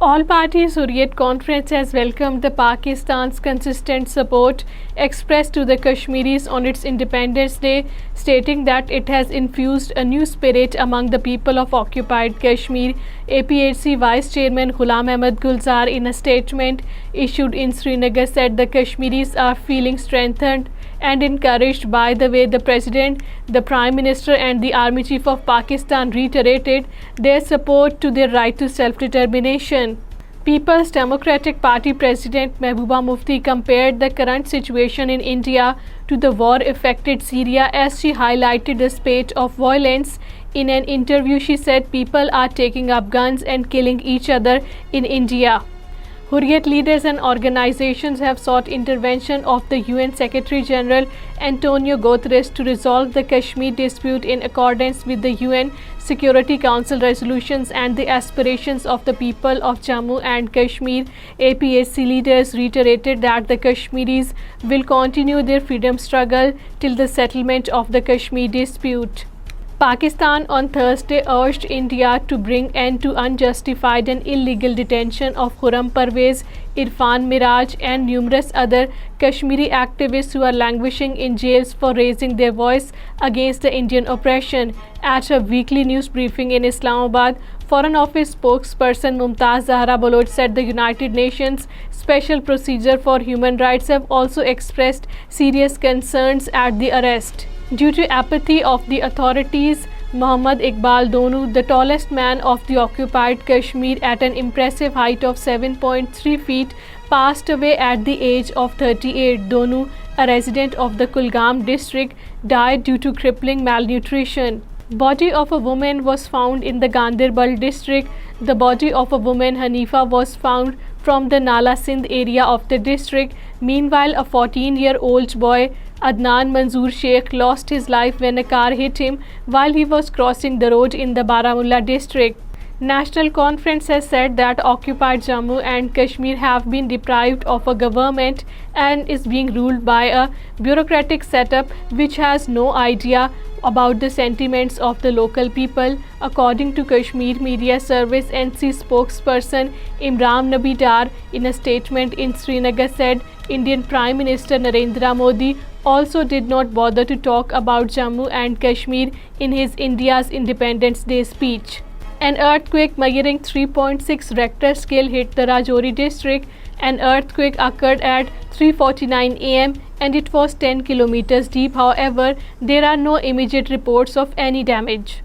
All-party Hurriyat Conference has welcomed the Pakistan's consistent support expressed to the Kashmiris on its Independence Day, stating that it has infused a new spirit among the people of occupied Kashmir. APHC Vice Chairman Ghulam Ahmad Gulzar, in a statement issued in Srinagar, said the Kashmiris are feeling strengthened and encouraged by the way the President, the Prime Minister and the Army Chief of Pakistan reiterated their support to their right to self-determination. People's Democratic Party President Mehbooba Mufti compared the current situation in India to the war-affected Syria as she highlighted the spate of violence. In an interview, she said people are taking up guns and killing each other in India. Hurriyat leaders and organizations have sought intervention of the UN Secretary General Antonio Guterres to resolve the Kashmir dispute in accordance with the UN Security Council resolutions and the aspirations of the people of Jammu and Kashmir. APHC leaders reiterated that the Kashmiris will continue their freedom struggle till the settlement of the Kashmir dispute. Pakistan on Thursday urged India to bring end to unjustified and illegal detention of Khurram Parvez, Irfan Miraj and numerous other Kashmiri activists who are languishing in jails for raising their voice against the Indian oppression. At a weekly news briefing in Islamabad, Foreign Office spokesperson Mumtaz Zahra Baloch said the United Nations Special Procedure for Human Rights have also expressed serious concerns at the arrest. Due to apathy of the authorities, Muhammad Iqbal Donu, the tallest man of the occupied Kashmir at an impressive height of 7.3 feet, passed away at the age of 38. Donu, a resident of the Kulgam district, died due to crippling malnutrition. Body of a woman was found in the Ganderbal district. The body of a woman, Hanifa, was found from the Nala Sindh area of the district. Meanwhile, a 14-year-old boy, Adnan Manzoor Sheikh, lost his life when a car hit him while he was crossing the road in the Baramulla district. National Conference has said that occupied Jammu and Kashmir have been deprived of a government and is being ruled by a bureaucratic setup which has no idea about the sentiments of the local people. According to Kashmir Media Service NC spokesperson Imran Nabi Dar, in a statement in Srinagar, said Indian Prime Minister Narendra Modi also did not bother to talk about Jammu and Kashmir in his India's Independence Day speech. An earthquake measuring 3.6 Richter scale hit the Rajouri district. An earthquake occurred at 3:49 am and it was 10 kilometers deep. However, there are no immediate reports of any damage.